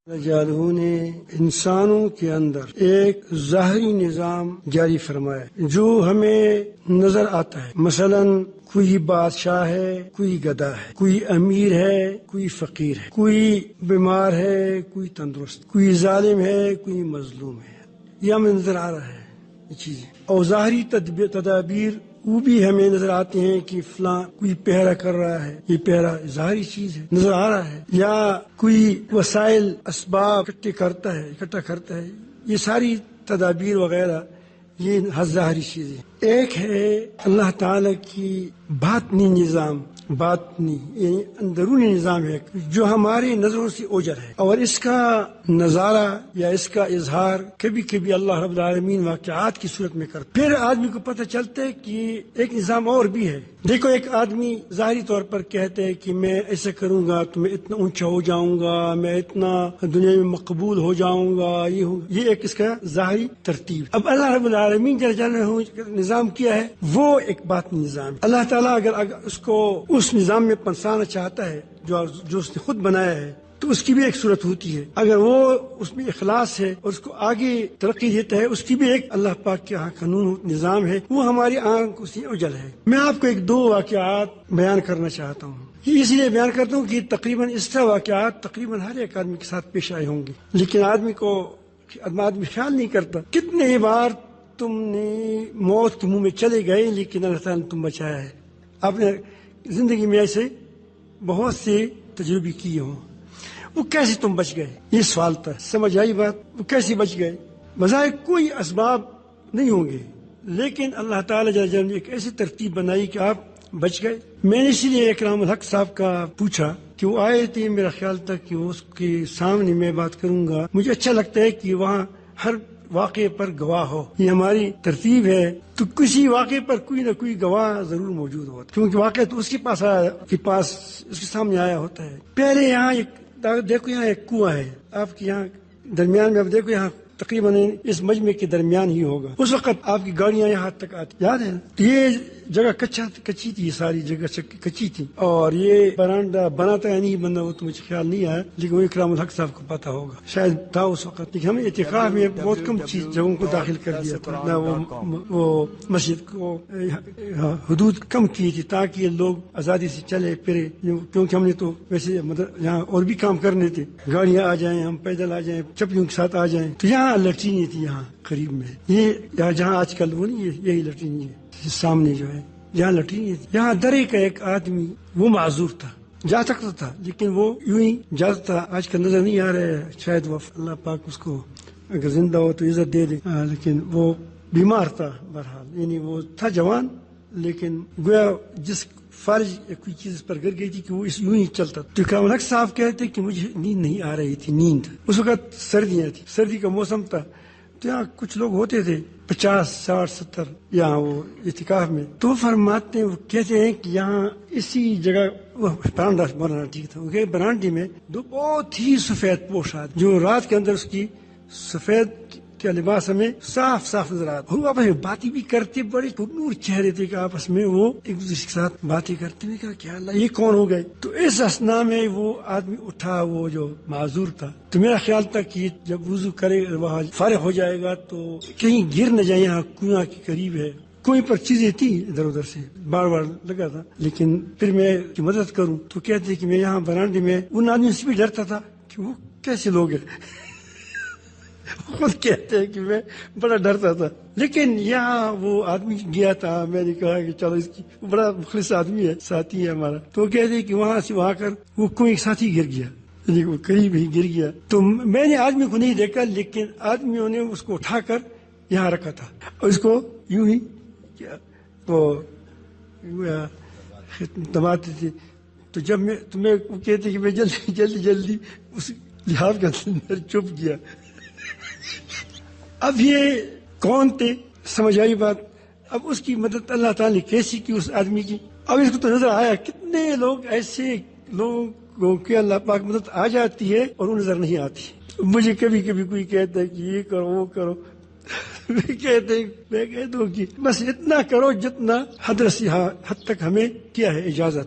جالہ نے انسانوں کے اندر ایک ظاہری نظام جاری فرمایا جو ہمیں نظر آتا ہے. مثلا کوئی بادشاہ ہے، کوئی گدھا ہے، کوئی امیر ہے، کوئی فقیر ہے، کوئی بیمار ہے، کوئی تندرست، کوئی ظالم ہے، کوئی مظلوم ہے. یہ ہمیں نظر آ رہا ہے یہ چیزیں. اور ظاہری تدابیر وہ بھی ہمیں نظر آتے ہیں کہ فلاں کوئی پہرا کر رہا ہے، یہ پہرا ظاہری چیز ہے، نظر آ رہا ہے. یا کوئی وسائل اسباب اکٹھا کرتا ہے. یہ ساری تدابیر وغیرہ یہ ظاہری چیزیں. ایک ہے اللہ تعالی کی باطنی نظام، باطنی یعنی اندرونی نظام ہے جو ہماری نظروں سے اوجھل ہے، اور اس کا نظارہ یا اس کا اظہار کبھی کبھی اللہ رب العالمین واقعات کی صورت میں کرتا. پھر آدمی کو پتہ چلتا ہے کہ ایک نظام اور بھی ہے. دیکھو ایک آدمی ظاہری طور پر کہتے ہے کہ میں ایسا کروں گا تو میں اتنا اونچا ہو جاؤں گا، میں اتنا دنیا میں مقبول ہو جاؤں گا. یہ ایک اس کا ظاہری ترتیب. اب اللہ رب العالمین جل جلالہ نظام کیا ہے، وہ ایک باطنی نظام. اللہ تعالیٰ اگر اس کو اس نظام میں پنسانا چاہتا ہے جو اس نے خود بنایا ہے تو اس کی بھی ایک صورت ہوتی ہے. اگر وہ اس میں اخلاص ہے اور اس کو آگے ترقی دیتا ہے، اس کی بھی ایک اللہ پاک کے قانون نظام ہے. وہ ہماری آنکھ سے اجل ہے. میں آپ کو ایک دو واقعات بیان کرنا چاہتا ہوں. یہ اس لیے بیان کرتا ہوں کہ تقریباً اس طرح واقعات تقریباً ہر ایک آدمی کے ساتھ پیش آئے ہوں گے، لیکن آدمی خیال نہیں کرتا. کتنے بار تم نے موت کے منہ میں چلے گئے لیکن اللہ تعالیٰ نے تم بچایا ہے. آپ نے زندگی میں ایسے بہت سے تجربے کیے ہوں. وہ کیسے تم بچ گئے، یہ سوال تھا. سمجھ آئی بات؟ وہ کیسے بچ گئے؟ بظاہر کوئی اسباب نہیں ہوں گے، لیکن اللہ تعالیٰ جل جلالہ نے ایک ایسی ترتیب بنائی کہ آپ بچ گئے. میں نے اسی لیے اکرام الحق صاحب کا پوچھا کہ وہ آئے تھے. میرا خیال تھا کہ اس کے سامنے میں بات کروں گا. مجھے اچھا لگتا ہے کہ وہاں ہر واقعے پر گواہ ہو. یہ ہماری ترتیب ہے. تو کسی واقعے پر کوئی نہ کوئی گواہ ضرور موجود ہوتا، کیونکہ واقعہ تو اس کے پاس اس کے سامنے آیا ہوتا ہے. پہلے یہاں دیکھو، یہاں ایک کنواں ہے آپ کے یہاں درمیان میں. اب دیکھو یہاں تقریباً اس مجمع کے درمیان ہی ہوگا. اس وقت آپ کی گاڑیاں یہاں تک آتی، یاد ہے نا؟ یہ جگہ کچی تھی، یہ ساری جگہ کچی تھی. اور یہ برانڈا بنا تھا یا نہیں بنا وہ تو مجھے خیال نہیں آیا، لیکن وہ اکرام الحق صاحب کو پتا ہوگا، شاید تھا اس وقت. لیکن ہمیں اتفاق میں بہت کم جگہوں کو داخل کر دیا تھا. نہ وہ مسجد کو حدود کم کی تھی تاکہ لوگ آزادی سے چلے پھرے، کیونکہ ہم نے تو ویسے یہاں اور بھی کام کرنے تھے. گاڑیاں آ جائیں، ہم پیدل آ جائیں، چپلیوں کے ساتھ آ جائیں. تو یہاں لٹرینی تھی، یہاں قریب میں. یہ جہاں آج کل وہ نہیں ہے، یہی لٹرینی ہے سامنے جو ہے، یہاں لٹرینی تھی. یہاں درے کا ایک آدمی وہ معذور تھا، جا سکتا تھا لیکن وہ یوں ہی جاتا تھا. آج کل نظر نہیں آ رہا ہے، شاید وہ اللہ پاک اس کو اگر زندہ ہو تو عزت دے دے. لیکن وہ بیمار تھا بہرحال. یعنی وہ تھا جوان، لیکن گویا جس فارج کوئی چیز پر گر گئی تھی کہ وہ یوں ہی چلتا. تو اکرام الحق صاحب کہتے کہ مجھے نیند نہیں آ رہی تھی. نیند اس وقت سردیاں تھی، سردی کا موسم تھا. تو یہاں کچھ لوگ ہوتے تھے 50 60 70 یہاں وہ اعتکاف میں. تو فرماتے ہیں، وہ کہتے ہیں کہ یہاں اسی جگہ برانڈا بنانا ٹھیک تھا. برانڈے میں دو بہت ہی سفید پوش آدمی جو رات کے اندر اس کی سفید کا لباس ہمیں صاف صاف نظر آتا. وہ آپس میں باتیں بھی کرتے، بڑے نور چہرے تھے کہ آپس میں وہ ایک دوسرے کے ساتھ باتیں کرتے. میں کہا کیا اللہ، یہ کون ہو گئے؟ تو اس اثنا میں وہ آدمی اٹھا، وہ جو معذور تھا. تو میرا خیال تھا کہ جب وضو کرے وہاں فارغ ہو جائے گا تو کہیں گر نہ جائے. یہاں کنواں کے قریب ہے، کوئی پر چیزیں تھی ادھر ادھر سے بار بار لگا تھا. لیکن پھر میں کی مدد کروں تو کہتے کہ میں یہاں برانڈے میں ان آدمی سے بھی ڈرتا تھا کہ وہ کیسے لوگ ہیں. خود کہتے ہیں کہ میں بڑا ڈرتا تھا. لیکن یہاں وہ آدمی گیا تھا، میں نے کہا کہ چلو اس کی بڑا مخلص آدمی ہے، ساتھی ہے ہمارا. تو وہ کہتے ہیں کہ وہاں سے وہاں کر وہ کوئی ساتھی گر گیا، یعنی وہ قریب ہی گر گیا. تو میں نے آدمی کو نہیں دیکھا، لیکن آدمیوں نے اس کو اٹھا کر یہاں رکھا تھا اور اس کو یوں ہی کیا وہ دباتے تھے. تو جب میں وہ کہتے کہ میں جلدی اس لحاظ کے اندر چھپ گیا. اب یہ کون تھے، سمجھ آئی بات؟ اب اس کی مدد اللہ تعالیٰ نے کیسی کی اس آدمی کی. اب اس کو تو نظر آیا کتنے لوگ ایسے لوگوں کے اللہ پاک مدد آ جاتی ہے اور وہ نظر نہیں آتی. مجھے کبھی کبھی کوئی کہتا ہے کہ یہ کرو وہ کرو، میں کہتا ہوں کہ بس اتنا کرو جتنا حد تک ہمیں کیا ہے اجازت ہے.